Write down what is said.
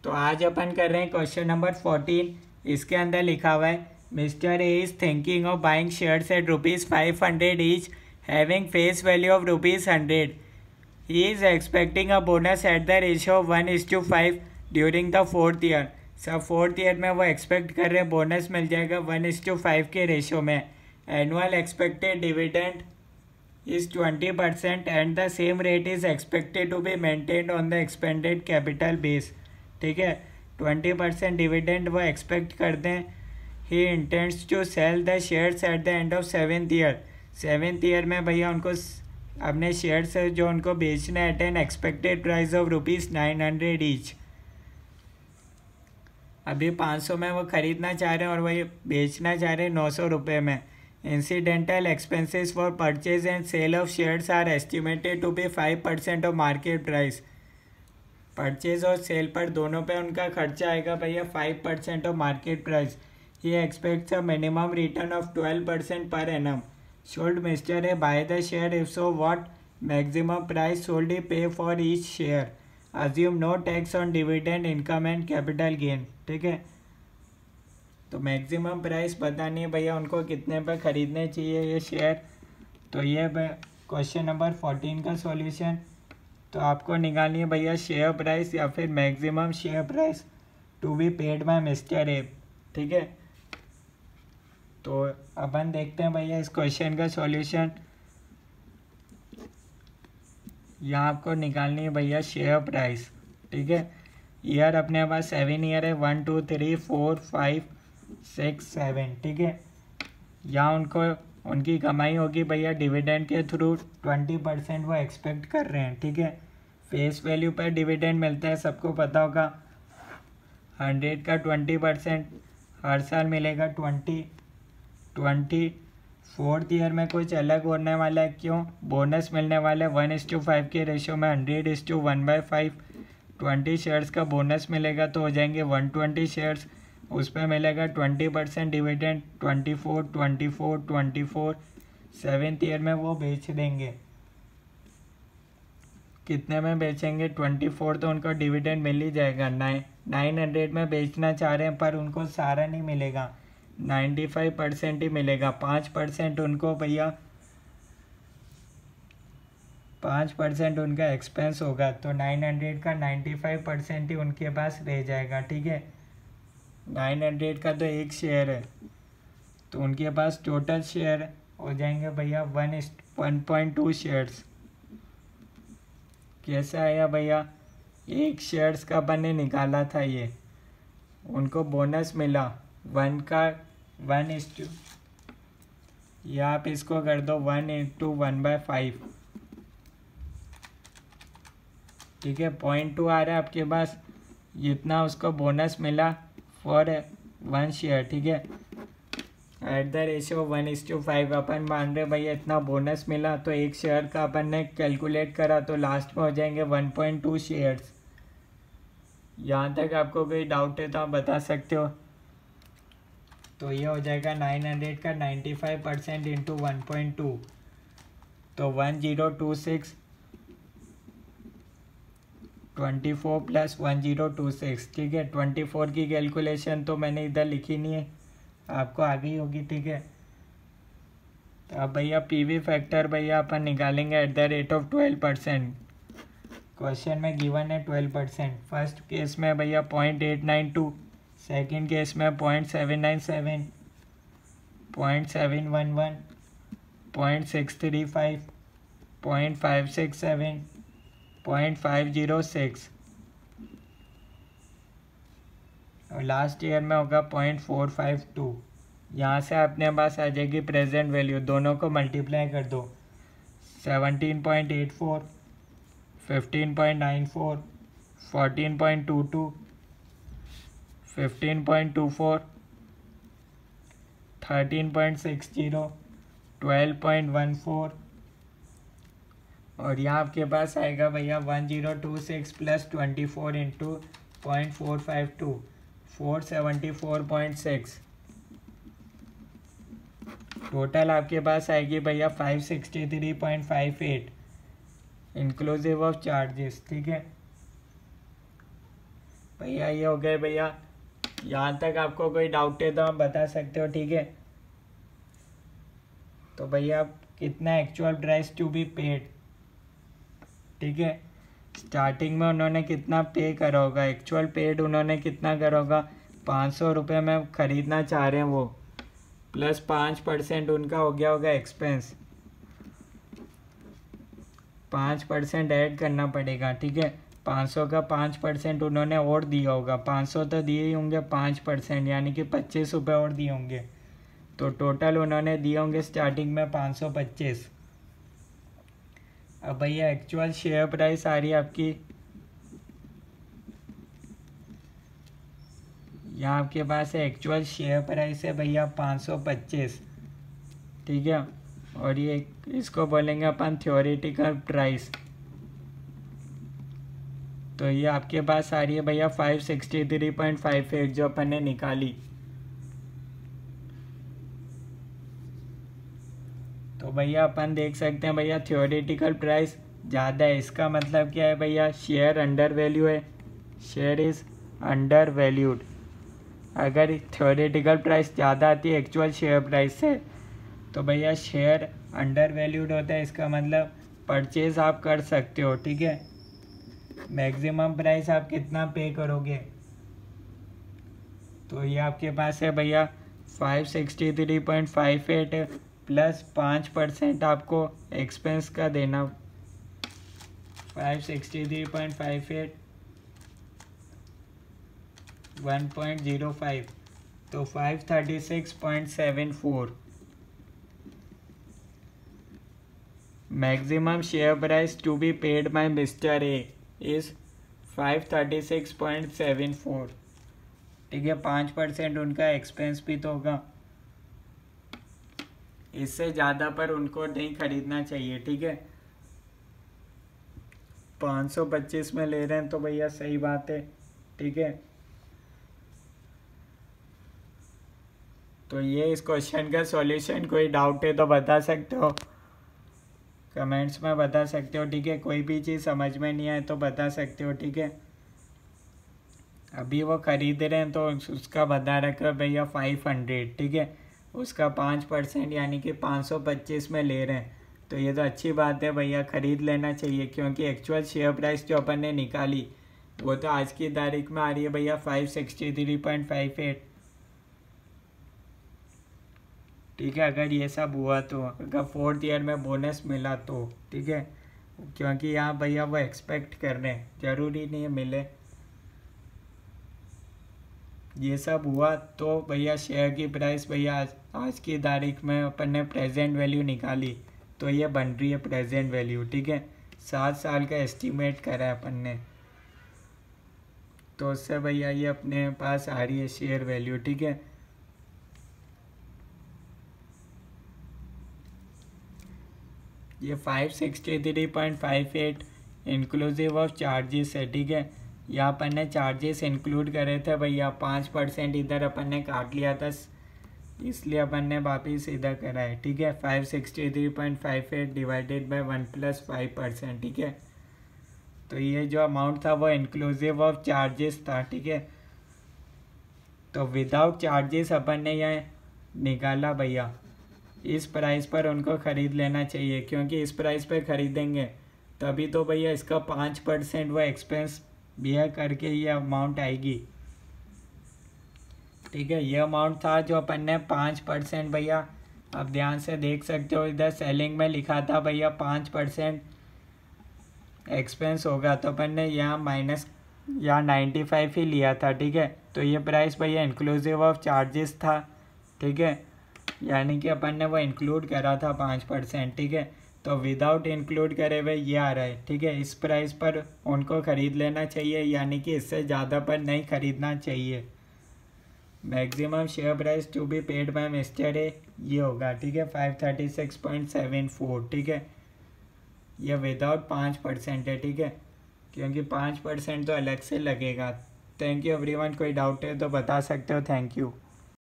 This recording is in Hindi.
तो आज अपन कर रहे हैं क्वेश्चन नंबर 14। इसके अंदर लिखा हुआ है mister A is thinking of buying shares at ₹500 each having face value of ₹100। He is expecting a bonus at the ratio 1:5 during the 4th year. सब 4th ईयर में वो एक्सपेक्ट कर रहे हैं बोनस मिल जाएगा 1:5 के रेशियो में। Annual expected dividend is 20% and the same rate is expected to be maintained on the expanded capital base। ठीक है, 20% डिविडेंड वो एक्सपेक्ट करते हैं। He intends to sell the shares at the end of 7th year. 7th year में भैया उनको अपने शेयर्स जो उनको बेचना है at an expected price of ₹900 each. अभी 500 में वो खरीदना चाह रहे हैं और वही बेचना चाह रहे हैं 900 रुपये में। Incidental expenses for purchase and sale of shares are estimated to be 5% of market price। Purchase और सेल पर दोनों पे उनका खर्चा आएगा भैया 5% of market price. He expects a minimum return of 12% per annum. Should mister A buy the share if so what maximum price should he pay for each share. Assume no tax on dividend income and capital gain. ठीक है, तो मैक्सिमम प्राइस बतानी है भैया उनको कितने पे ख़रीदने चाहिए ये शेयर। तो ये क्वेश्चन नंबर 14 का सॉल्यूशन। तो आपको निकालनी है भैया शेयर प्राइस या फिर maximum share price to be paid by mister A. ठीक है, तो अपन देखते हैं भैया इस क्वेश्चन का सॉल्यूशन। यहाँ आपको निकालनी है भैया शेयर प्राइस। ठीक है, ईयर अपने पास 7 ईयर है, 1 2 3 4 5 6 7। ठीक है, यहाँ उनको उनकी कमाई होगी भैया डिविडेंड के थ्रू 20% वो एक्सपेक्ट कर रहे हैं। ठीक है, फेस वैल्यू पर डिविडेंड मिलता है, सबको पता होगा। 100 का 20% हर साल मिलेगा 20। 4th ईयर में कुछ अलग होने वाला है। क्यों? बोनस मिलने वाला है 1:5 के रेशियो में 100:1/5। 20 शेयर्स का बोनस मिलेगा तो हो जाएंगे 120 शेयर्स। उस पर मिलेगा 20% डिविडेंड। 24 7th ईयर में वो बेच देंगे। कितने में बेचेंगे? 24। तो उनको डिविडेंड मिल ही जाएगा। 900 में बेचना चाह रहे हैं पर उनको सारा नहीं मिलेगा, 95% ही मिलेगा। 5% उनको भैया 5% उनका एक्सपेंस होगा, तो 900 का 95% ही उनके पास रह जाएगा। ठीक है, 900 का तो एक शेयर है, तो उनके पास टोटल शेयर हो जाएंगे भैया 1:2 शेयर्स। कैसा आया भैया? एक शेयर्स का अपन ने निकाला था, ये उनको बोनस मिला 1:1। या आप इसको कर दो 1:1/5। ठीक है, 0.2 आ रहा है आपके पास, जितना उसको बोनस मिला फॉर 1 शेयर। ठीक है, एट द रेशियो 1:5 अपन मान रहे भैया इतना बोनस मिला, तो एक शेयर का अपन ने कैलकुलेट करा तो लास्ट में हो जाएंगे 1.2 शेयर्स। यहाँ तक आपको कोई डाउट है तो आप बता सकते हो। तो ये हो जाएगा 900 का 95% इंटू 1.2, तो 1026। 24 + 1026। ठीक है, 24 की कैलकुलेशन तो मैंने इधर लिखी नहीं है, आपको आ गई होगी। ठीक है, तो अब भैया पीवी फैक्टर भैया अपन निकालेंगे at the rate of 12%। Question में गिवन है 12%। फर्स्ट केस में भैया 0.892, सेकेंड केस में 0.797, 0.711, 0.635, 0.567, 0.506 और लास्ट ईयर में होगा 0.452। यहाँ से अपने पास आ जाएगी प्रेजेंट वैल्यू, दोनों को मल्टीप्लाई कर दो। 17.84, 15.94, 14.22, 15.24, 13.60, 12.14 और यहाँ आपके पास आएगा भैया 1026 + 24 इंटू 0.452, 474.6। टोटल आपके पास आएगी भैया 563.58 इंक्लूसिव ऑफ चार्जेस। ठीक है, भैया ये हो गए भैया, यहाँ तक आपको कोई डाउट है तो आप बता सकते हो, ठीक है। तो भैया कितना actual price to be paid, ठीक है। स्टार्टिंग में उन्होंने कितना पे करा होगा, एक्चुअल पेड उन्होंने कितना करा होगा, 500 रुपये में ख़रीदना चाह रहे हैं वो, प्लस 5% उनका हो गया होगा एक्सपेंस, 5% ऐड करना पड़ेगा, ठीक है। 500 का 5% उन्होंने और दिया होगा, 500 तो दिए ही होंगे, 5% यानी कि 25 रुपये और दिए होंगे, तो टोटल उन्होंने दिए होंगे स्टार्टिंग में 525। अब भैया एक्चुअल शेयर प्राइस आ रही है आपकी, यहाँ आपके पास है एक्चुअल शेयर प्राइस है भैया 525, ठीक है। और ये इसको बोलेंगे अपन थ्योरेटिकल प्राइस, तो ये आपके पास आ रही है भैया 563.58 जो अपन ने निकाली। तो भैया अपन देख सकते हैं भैया थ्योरेटिकल प्राइस ज़्यादा है, इसका मतलब क्या है भैया, शेयर अंडर वैल्यू है, शेयर इज़ अंडर वैल्यूड। अगर थ्योरेटिकल प्राइस ज़्यादा आती है एक्चुअल शेयर प्राइस से तो भैया शेयर अंडर वैल्यूड होता है, इसका मतलब परचेज आप कर सकते हो, ठीक है। मैक्सिमम प्राइस आप कितना पे करोगे, तो ये आपके पास है भैया 563.58 प्लस 5% आपको एक्सपेंस का देना, 563.58 1.05 तो 536.74। Maximum share price to be paid by mister A is 536.74, ठीक है। 5% उनका एक्सपेंस भी तो होगा, इससे ज़्यादा पर उनको नहीं खरीदना चाहिए, ठीक है। 525 में ले रहे हैं तो भैया सही बात है, ठीक है। तो ये इस क्वेश्चन का सॉल्यूशन, कोई डाउट है तो बता सकते हो, कमेंट्स में बता सकते हो, ठीक है। कोई भी चीज़ समझ में नहीं आए तो बता सकते हो, ठीक है। अभी वो खरीद रहे हैं तो उसका बता रखा भैया 500, ठीक है। उसका 5% यानी कि 525 में ले रहे हैं, तो ये तो अच्छी बात है भैया, ख़रीद लेना चाहिए, क्योंकि एक्चुअल शेयर प्राइस जो अपन ने निकाली वो तो आज की तारीख में आ रही है भैया 563.58, ठीक है। अगर ये सब हुआ तो, अगर 4th ईयर में बोनस मिला तो, ठीक है, क्योंकि यहाँ भैया वो एक्सपेक्ट कर रहे हैं, ज़रूरी नहीं है मिले। ये सब हुआ तो भैया शेयर की प्राइस भैया आज की तारीख में अपन ने प्रेजेंट वैल्यू निकाली तो ये बन रही है प्रेजेंट वैल्यू, ठीक है। 7 साल का एस्टीमेट करा है अपन ने, तो उससे भैया ये अपने पास आ रही है शेयर वैल्यू, ठीक है। ये 563.58 इंक्लूसिव ऑफ चार्जेस है, ठीक है। यहाँ अपन ने चार्जेस इंक्लूड करे थे भैया, 5% इधर अपन ने काट लिया था, इसलिए अपन ने वापिस इधर करा है, ठीक है। 563.58 डिवाइडेड बाय 1 + 5%, ठीक है। तो ये जो अमाउंट था वो इंक्लूसिव ऑफ चार्जेस था, ठीक है। तो विदाउट चार्जेस अपन ने यहाँ निकाला भैया, इस प्राइस पर उनको ख़रीद लेना चाहिए, क्योंकि इस प्राइस पे ख़रीदेंगे तभी तो भैया इसका 5% वो एक्सपेंस बियर करके ये अमाउंट आएगी, ठीक है। ये अमाउंट था जो अपन ने 5% भैया, अब ध्यान से देख सकते हो इधर सेलिंग में लिखा था भैया 5% एक्सपेंस होगा, तो अपन ने यहाँ माइनस यहाँ 95 ही लिया था, ठीक है। तो ये प्राइस भैया इंक्लूसिव ऑफ चार्जेस था, ठीक है, यानी कि अपन ने वो इंक्लूड करा था 5%, ठीक है। तो विदाउट इंक्लूड करे हुए ये आ रहा है, ठीक है। इस प्राइस पर उनको ख़रीद लेना चाहिए, यानी कि इससे ज़्यादा पर नहीं ख़रीदना चाहिए। Maximum share price to be paid by mister A ये होगा, ठीक है, 536.74, ठीक है। ये विदाउट 5% है, ठीक है, क्योंकि 5% तो अलग से लगेगा। थैंक यू एवरीवन, कोई डाउट है तो बता सकते हो। Thank you.